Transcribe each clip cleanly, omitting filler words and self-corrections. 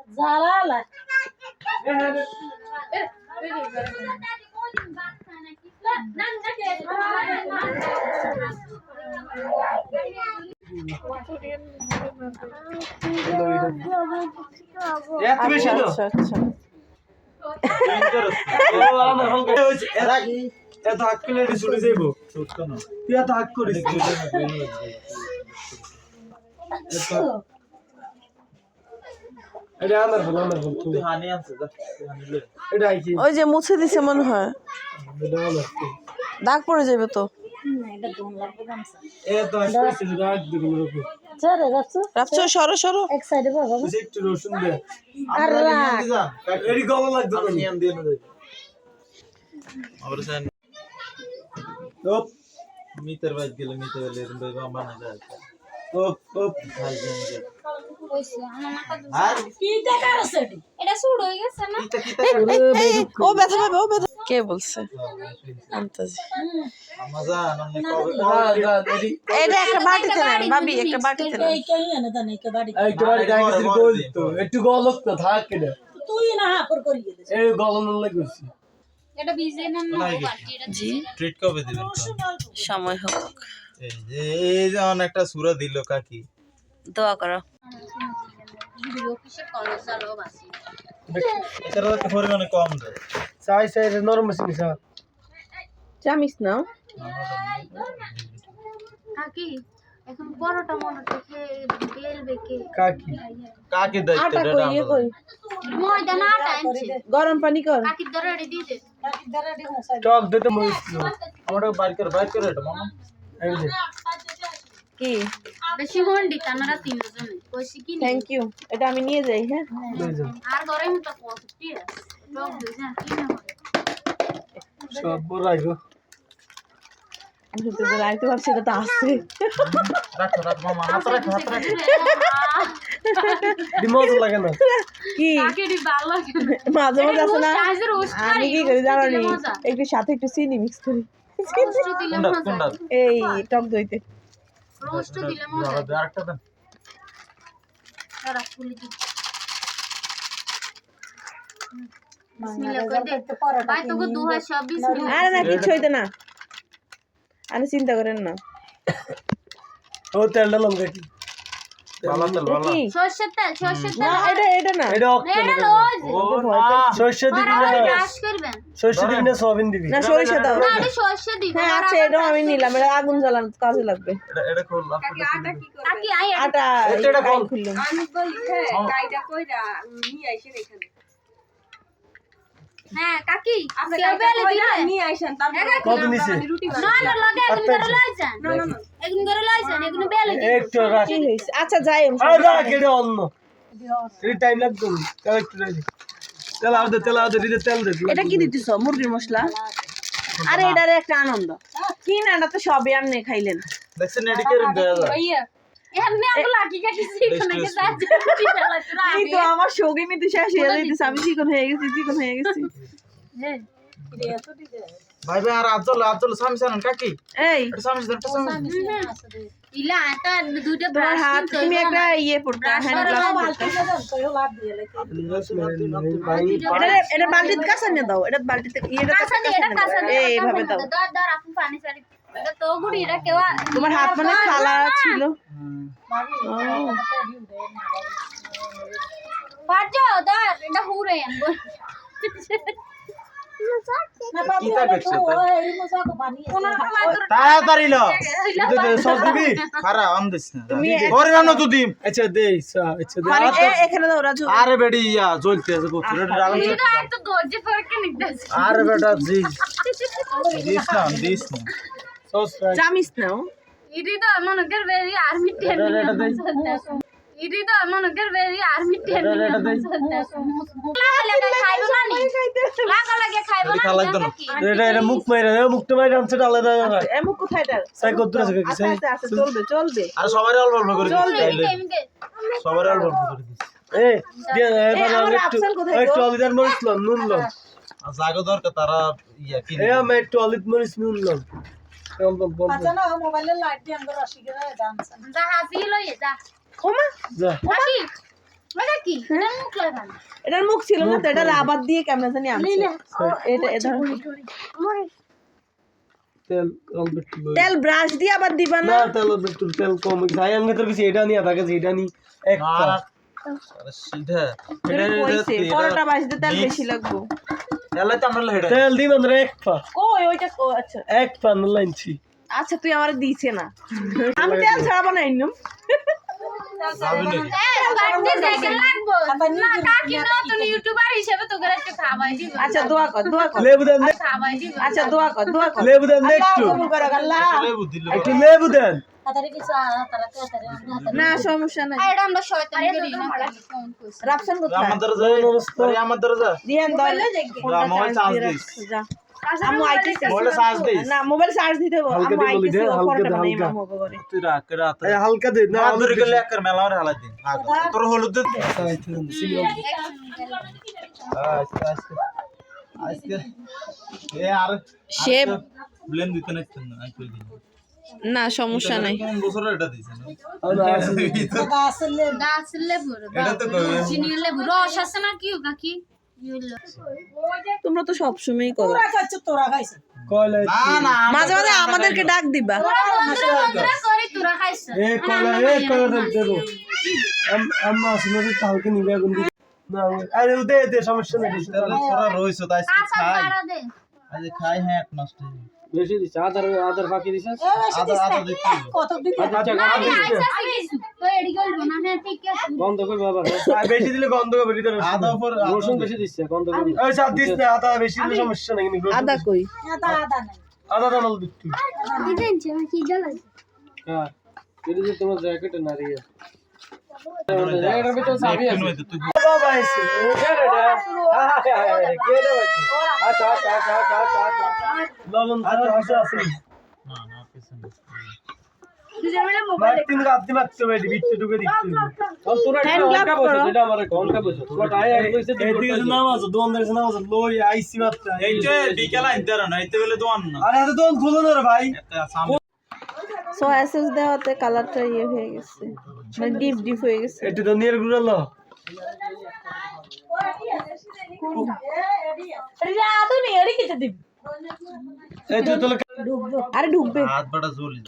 জালালা আচ্ছা আচ্ছা এত হাত করে ছুটে যাইব তুই এত হাত করিস এটা আমার বল তুই হানি আছে এটা কি ওই যে মুছে দিছে মনে হয় এটা আমার দাগ পড়ে যাবে তো এটা দোন লাগবে গামছা এ তো আসছে রাখ দিবি রকম চলে রাখছো রাখছো সরো সরো এক সাইডে বাবা তুই একটু রসুন দে আর আমরা রাখ। নিয়ে যা এডি গলা লাগবে আমি নিয়ে দিয়ে না আবার সেন ওপ মিটার বাজ গেলে মিটার গেলে এরকম ভাবে বানা যায় ওপ ভাই জান কইছে আমার মাথা দুল আর কি দেখার আছে এটি এটা শুরু হয়ে গেছে না ও ব্যথা পাবে ও ব্যথা কে বলছে আন্তাজি আমাজান আমি কবে এটা একটা বাটিতে নেন ভাবি একটা বাটিতে নেন এই কেই এনে দেন এই বাড়ি একটু বাড়ি গায়ে গেছিস গোল তো একটু গলক তো থাক কেন তুই না হাফর করিয়ে দে এই গলন লাগছে এটা ভিজে না না বাটি এটা জি ট্রিট কবে দিবেন সময় হোক এই যে অনেকটা সুরা দিল কাকি দোয়া করো অফিসে কলেজ চালো বাসি এটার তো পরিমাণে কম দেয় চাই চাই নরম সিনি স্যার চামিস নাও কাকি এখন বড়টা মনটা খেয়ে বেল বেকে কাকি কাকি দায়িত্ব আটা কই ইয়ে কই ময়দা না আটা আনছে গরম পানি কর কাকির ধরে রেডি দিয়ে দে বাকি ধরে দি হসাই টক দিতে মরিস আমরা বাইর করে এটা মামা এই যে কি বেশি হন্ডি তানারা তিনজনে কইছি কি থ্যাংক ইউ এটা আমি নিয়ে যাই হ্যাঁ আর ঘরে মতো পছতি লোক দুজন কি না হয় সব বড়াই গো আমি তো রাইতে ভাবছি এটা তো আছে রাখ মামা হাত রাখ ডিমোজ লাগে না কি কাকিরি ভালো লাগে মাঝে মাঝে আছে না আজের ওস্ট আমি কি করি জানো নি একটু সাথে একটু চিনি মিক্স করি রোস্ট দিলে মজা এই টক দইতে রোস্ট দিলে মজা আরেকটা দেন সারা ফুলি দি বিসমিল্লাহ কই দে ভাই তোকে 2026 মিনিট আরে না কিছু হইতে না আরে চিন্তা করেন না ও তেল ডালাম কাকি বালা তেল বালা কি সরষের তেল না এটা না এটা এটা লজ ও না সরষে দিবি না ব্রাশ করবেন সরষে দিবি না সয়াবিন দিবি না সরিষা দাও না এটা সরষে দিব হ্যাঁ আচ্ছা এটা আমি নিলাম এটা আগুন জ্বালানো কাজে লাগবে এটা খোল কাকি আই আটা এটা খোল খুললাম হ্যাঁ কাকি কেউ বেলে দিবে কত নিছে না না লাগে একদিন করে লই যান একদিন করে লই যান একদিন বেলে দিবে একটু রাখ কি হইছে আচ্ছা যাই আমি আরে রাখ এটা অন্য এই টাইম লাগবে তাও একটু রাখ তেল আও দে তেল দে এটা কি দিতেছ মুরগির মশলা আরে এটার একটা আনন্দ কি না এটা তো সবই আপনি খাইলেন দেখছেন এডি কেরম দেয়া যায় ভাইয়া এমনি আমি লাগি কাকি শিখো নাকি যাচ্ছে এই তো আমার শৌখিন তো শেষ হয়ে যাইতেছে আমি চিকন হয়ে গেছি ভাই আর আজল সামসান কাকি এই এটা সামসান ইলা আটা দুইটা তোমার ব্রাশ হাত তুমি একটা ইয়ে পড়তা হ্যান্ড গ্লাভস পড়তা কইও লাভ দিয়ে লাই এটা বালতিতে কাঁচা নিয়ে দাও এটা বালতিতে এটা কাঁচা দিয়ে এটা কাঁচা দিয়ে এইভাবে দাও দর দর আপনি পানি সারি এটা তো গুড়ি এটা কেউ তোমার হাত মানে খালা ছিল পারছো দর এটা হুরে আনবো না বাবু এই মজা তো বানি তাড়াতাড়ি ল সস দিবি খারা আম দিস না পরিমাণ তো দিম আচ্ছা দে আচ্ছা দে মানে এখানে দাও রাজু আরে বেডি ইয়া জ্বলতে আছে পুত্র ডালাম এটা একটু দরজে পড়কে নিতেছে আরে বেটা দিস না সস জামিস নাও ইডি তো মনে কর ভেরি আর্মি টেন ইডি তো মনে কর ভেরি আর্মি টেন লাগা খাইবো না নি লাগা খাইবো না এটা মুখ মাইরা মুখটা মাইরা আমছে আলাদা এমুক কোথায় এটা সাই কত আছে কি আচ্ছা আচ্ছা চলবে আর সবারই অল্প অল্প করে দিস সবারই অল্প অল্প করে দিস দিয়ে এবার একটু অলিদার মরিচ লন নুন লন জাগো দরকার তারা ইয়া কি আমি একটু অলিদ মরিচ নুন লন আচ্ছা না মোবাইলে লাইট দিয়ে আমরা রাশি করে দাম যা হাসি লই যা ওমা যা কাকি এটা কি এটা মুখ লাগান এটার মুখ ছিল না তো, এটা রাবার দিয়ে কেমন জানি আনছে। এটা তেল অল্প একটু লই। তেল ব্রাশ দিয়ে আবার দিবা না? না তেল অল্প একটু, তেল কম যাই আমি তোর কাছে এটা নিয়ে থাকে এটা নি এক পা। আরে সিধা এটা কইছে পরোটা ভাজতে তেল বেশি লাগবে। এলাই তো আমরা হেডা তেল দিন আমরা এক পা, কই ওইটা আচ্ছা এক পা লাইনছি। আচ্ছা তুই আমারে দিছে না, আমি তেল ছাড়া বানাই নিম। যাবে নাকি বাড়তে দেখে লাগবো না কাকি নতুন ইউটিউবার হিসেবে তোকে একটু খাওয়াই দিব আচ্ছা দোয়া কর লেবু দেন দে, খাওয়াই দিব আচ্ছা দোয়া কর লেবু দেন দে আল্লাহ একটু, কবুল করো আল্লাহ। লেবু দিল একটু লেবু দেন। তাড়াতাড়ি কিছু তারা তাড়াতাড়ি না সমস্যা নাই। এটা আমরা শয়তানি করি না ফোন করছি রাফসান কোথায়? আমার দরজা আরে আমার দরজা দিয়েন দল মোবাইল চার্জ দিস যা আমু আইতেছে মোবাইল চার্জ দিস না মোবাইল চার্জ দিতে হবে হালকা আমু দিয়ে বলি দে, আইতেছে হালকা পরোটা দে, বানাই হালকা। মামু করে। তুই রাখ রাত এই হালকা দে না, না দূরে গেলে একবার মেলা করে হালাই দিন তোর হলুদ দে আজকে আজকে এ আর শেপ ব্লেন্ড দিতে না আমি কই দিই না সমস্যা নাই। কোন বছর এটা দিছ না আসলে গাছ লেবু এটা তো কই চিনি লেবু রস আছে না কি কাকি তোমরা তো সব সময়ই করো, তোরা খাইছো তোরা খাইছো কয়লা না না মাঝে মাঝে আমাদেরকে ডাক দিবা। বন্ধুরা করি তোরা খাইছ এ কয়লা দে দে আম্মা শুনে তো হালকা নিবে আগুন দি না। আরে দে দে সমস্যা নেই, তাহলে তোরা রইছো তাই আচ্ছা খাই ছাড়া দে আজ খাই হ্যাঁ এক নষ্ট বেশি দিছ আদার আদার বাকি দিছ। আদা আদা দিতে কত দিতে আচ্ছা আমি আইসা কিছু তো এডি করব না হ্যাঁ ঠিক আছে বন্ধ কর বাবা, বেশি দিলে গন্ধ হবে ভিতরে। আদা উপর রসুন বেশি দিছ গন্ধ হবে। এই সাত দিছ না, আদা বেশি দিলে সমস্যা নাই কিন্তু আদা কই? আদা নাই আদা দানাল দিচ্ছি। দিদেন যে কি জ্বালাই হ্যাঁ এটা যে তোমার জ্যাকেট না রে, এটার ভিতর চাবি আছে তুই বাবা এসে কেডা কেডা বাকি আচ্ছা আচ্ছা আচ্ছা আচ্ছা আচ্ছা লবণ আচ্ছা আছে না না পিছনে ভাই তিন রাত দিন মারতে বেডি বিটতে ঢুকে দিচ্ছি আর তোরা একটা বসে এটা আমারে ঘন্টা বসে তোরা আই আই কইছে এদিকে নামাজ দোনদের নামাজ লই আইছি মাত্র এইটা বিকেল আনতে না এইতে বলে দোয়ান না আরে এত দোন খুলো না রে ভাই। সামনে সোয়া সস দেওয়াতে কালারটা ইয়ে হয়ে গেছে, মানে ডিপ ডিপ হয়ে গেছে। একটু তো নিয়ে গুড়া লো আদু নি এডি কিছু দিবি এই তো তোলে আরে ঢুকবে হাত বাটা জ্বলি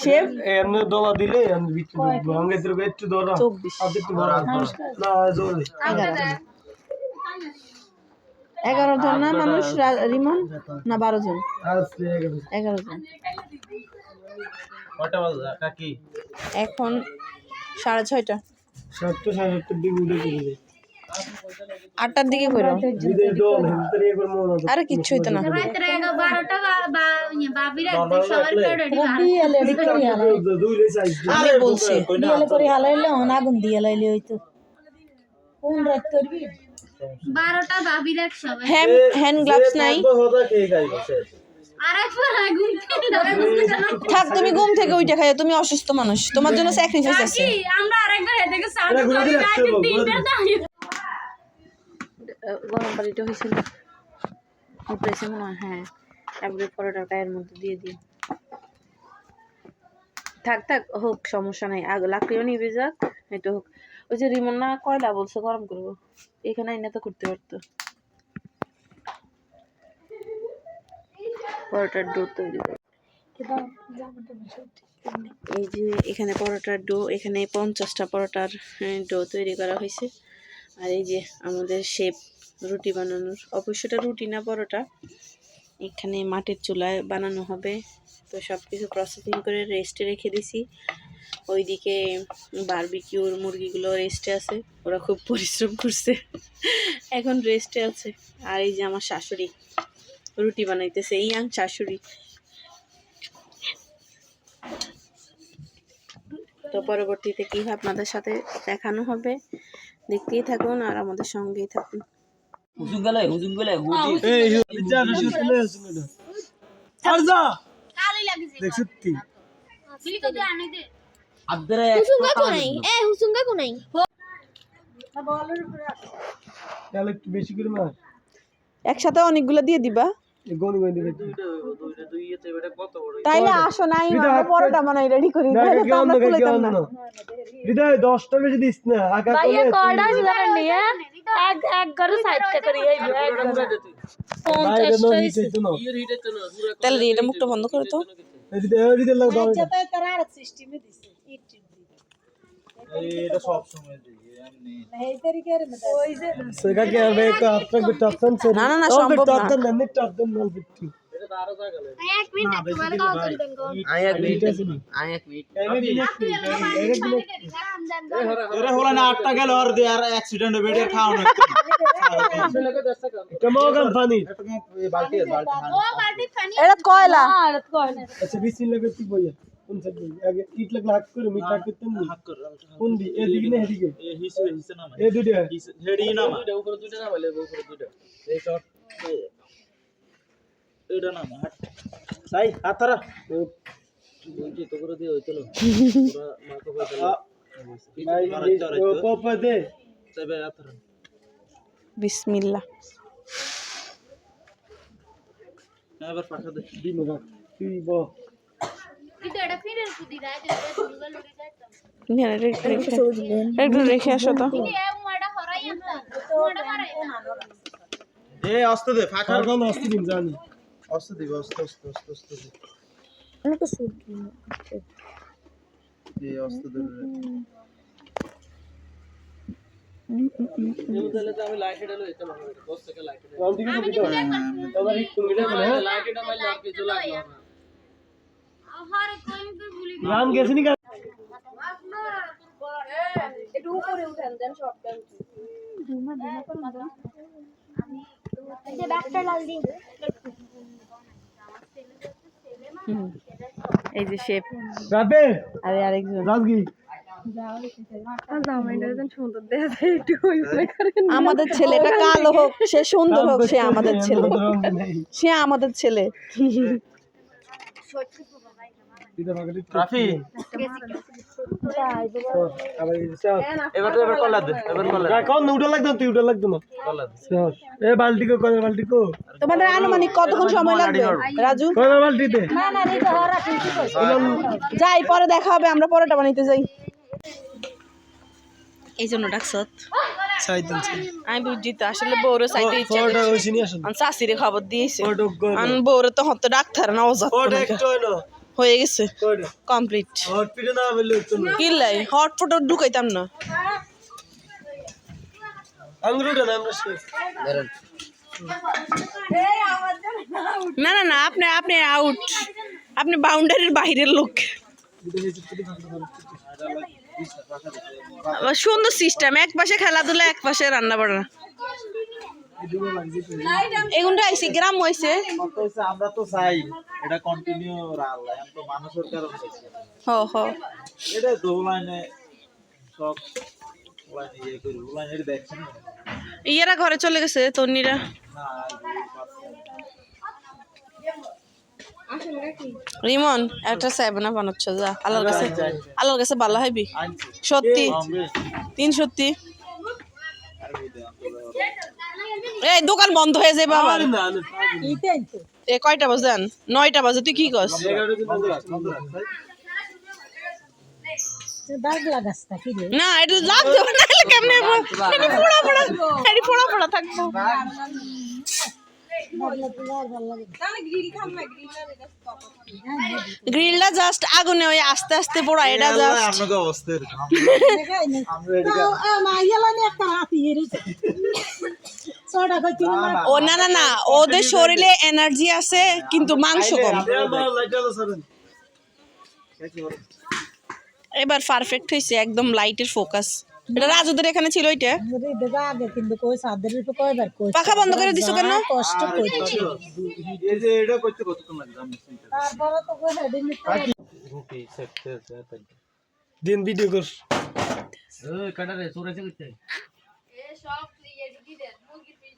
শেফ এমনি দলা দিলে আমি বিটতে ঢুকবো আমি তোর একটু ধরা 24 আর একটু ধরা না জোরে 11 জন না মানুষ রিমন না 12 জন? আস্তে 11 জন। কয়টা বাজে কাকি এখন 6:30 সত্য সাথে দিকে উঠে দিলে 8টার দিকে কইরো। বিদে দল ভিতরে একবার মন আছে আরে কিচ্ছু হইতো না। রাতে 12টা বাবিরা সবার রেডি দিয়ালে এডি করি হালাই দুইলে চাইছ আমি বলছি দিয়ালে করে হালাইলে আগুন দিয়ে লাইলে হইতো কোন রাত করবি 12টা বাবিরা সবাই হ্যান্ড গ্লাভস নাই? হদা কে খাইবো শেষ আরেকবার আগুন ধরে থাক তুমি ঘুম থেকে উঠে খাইও, তুমি অসুস্থ মানুষ, তোমার জন্য স্যাক্রিফাইস আছে। কি আমরা আরেকবার এদিকে সাউন্ড এটা ঘুরে করি দিয়ে রাখতে হবে, ঘুরে তিনটা দিয়ে। দাঁড়িয়ে গরম পানিটা হয়েছিল উঠেছে মনে হয়, হ্যাঁ তারপরে পরোটাটা এর মধ্যে দিয়ে দিই। থাক থাক হোক সমস্যা নাই, আগ লাকড়িও নিবে যাক এটা হোক। ওই যে রিমন না কয়লা বলছে গরম করবো, এখানে আইনা তো করতে পারতো। পরোটার ডো তৈরি করো। এই যে এখানে পরোটার ডো, এখানে 50টা পরোটার ডো তৈরি করা হয়েছে। আর এই যে আমাদের শেপ রুটি বানানোর, অবশ্যটা রুটি না পরোটা, এখানে মাটির চুলায় বানানো হবে। তো সব কিছু প্রসেসিং করে রেস্টে রেখে দিছি। ওইদিকে বারবিকিউর মুরগিগুলো রেস্টে আছে, ওরা খুব পরিশ্রম করছে, এখন রেস্টে আছে। আর এই যে আমার শাশুড়ি রুটি বানাইতেছে, এই ইয়াং শাশুড়ি। তো পরবর্তীতে কি হয় আপনাদের সাথে দেখানো হবে, দেখতেই থাকুন আর আমাদের সঙ্গেই থাকুন। এই যা রসুন তুলে আসুন এটা আর যা কালি লাগিছে দেখছতি বিলি তো দে আনি দে আদরে হুসুঙ্গা কোনাই হুসুঙ্গা কোনাই তাহলে একটু বেশি করে মার একসাথে অনেকগুলো দিয়ে দিবা। গনি গনি দিবে তাইলে আসো নাই আমরা পরোটা বানাই রেডি করি না তাহলে তো আমরা কুলাইতাম না হৃদয় 10টা বেশি দিস না আকা ভাইয়া কয়টা জানেন নি এক গরু সাইডটা করি এই এক তাহলে এটা মুখটা বন্ধ করে তো হৃদয় লাগ দাও আচ্ছা তাই তার আর সিস্টেমে দিছে এটা সব সময় দিই এমনি এই তরিকার মত ওই যে সেটা কি হবে একটা আপনার বিট অপশন সে না, না, না, সম্ভব না। টপ দেন টপ দেন নল বিটি এক মিনিট তোমার কল করে দেন গো এরা হলো না 8টা গেল আর দে আর অ্যাক্সিডেন্ট হবে এটা খাও না কেমন কোম্পানি ও বালতি পানি এটা কয়লা আচ্ছা বিসমিল্লাহ করতে বইয়া কোন সাইড আগে কিট লাগলা হাত করে মিট হাত করতে নি কোন দি এদিকে না এদিকে এ হিসে হিসে না এ দুইটা হেডি না দুইটা উপরে দুইটা না বলে উপরে দুইটা এই শট এটা না হাত সাই হাতরা বলছি তো করে দিও চলো পুরো মাথা কই চলো ভাই ও পপা দে তবে হাতরা বিসমিল্লাহ এবার পাঠা দে দিন রাখ তুই ব ಇದು ಎಡ ಫೀರ್ ಇರ್ತಿದ್ದಿ ರಾಜ ಗುರುಗಳು ನುಡಿದಾಯ್ತು একটু রেখে আসো তো ಏ ಮಾಡ ಹೊರೈ ಅಂತ ಮಾಡ ಮಾರ এ আস্তে দে ফাঁকা আর কোন অস্তি দিন জানি আস্তে দিবে আস্তে দে আমাকে সুট এই আস্তে দে রাউন্ড দিকে দিতে তোমার হিট তুমি না আহার কোন তো ভুলি রাম গেছে নি একটু উপরে উঠান দেন শটটা এই যে ব্যাকটা লাল দিন এই যে শেপ রাবে আরে আরেকজন রাজগি আমাদের ছেলেটা কালো হোক সে সুন্দর হোক সে আমাদের ছেলে সে আমাদের ছেলে রাফি আবার এবার কলা দে এবার কলা কোন উড়া লাগতো তুই উড়া লাগতো না কলা দে এ বালতি কো বালতি কো তোমাদের আনুমানিক কতক্ষণ সময় লাগবে রাজু কোন বালতি দে না না রে তো হরা ঠিক কইছে যাই পরে দেখা হবে আমরা পরোটা বানাইতে যাই এই জন্য ডাকছত সাইতেন আমি বুঝছি তো আসলে বউরে সাইতে ইচ্ছা ফটো হইছি নি আসলে আন শাশুড়ি খবর দিয়েছে ফটো আন বউরে তো হতে ডাক্তার না ওজাত ফটো একটু হলো হয়ে গেছে ফটো কমপ্লিট হসপিটাল না বলে তো কিল্লাই হট ফটো ঢুকাইতাম না আঙ্গুরটা নাম রাখছে না না না আপনি আপনি আউট আপনি বাউন্ডারির বাইরের লোক আবার সুন্দর সিস্টেম এক পাশে খেলাধুলা এক পাশে রান্না বান্না এগুনটা আইসি গ্রাম হইছে আমরা তো চাই এটা কন্টিনিউ রাল্লা এম তো মানুষের কারণে হ হ এটা তো লাইনে সব লাইনে ইয়ে করি লাইনে এটা দেখছেন না ইয়েরা ঘরে চলে গেছে তন্নিরা রিমন একটা 7 বানাচ্ছ যা আল্লাহর কাছে ভালো হইবি সত্যি 3 সত্যি এই দোকান বন্ধ হয়ে যাবে আবার এইটাই তো এ কয়টা বাজেন 9টা বাজে তুই কি কস দাগ লাগাসটা কি রে না এটা লাগবে না কেমনে এটি ফোড়া ফোড়া থাকবো গ্রিলটা জাস্ট আগুনে ওই আস্তে আস্তে পোড়া এটা জাস্ট আপনাকে অবস্থা এরকম দেখাই না মা ইয়ালানি একটা হাতি এরিছে সোডা কইতি না ও না না না ওদের শরীরে এনার্জি আছে কিন্তু মাংস কম এবার পারফেক্ট হয়েছে একদম লাইটের ফোকাস এটা রাজুদের এখানে ছিল ওইটা রে দেখা আগে কিন্তু কই সাদের তো কয়বার কই পাখা বন্ধ করে দিছো কেন কষ্ট করছি এই যে এটা করতে কতক্ষণ লাগে আমি তারপরে তো কই হেডিং রুটি সেক্টর দিন ভিডিও কর এই কাটারে সরেছে কইতে এ সব এডিট দেন মুরগি পিস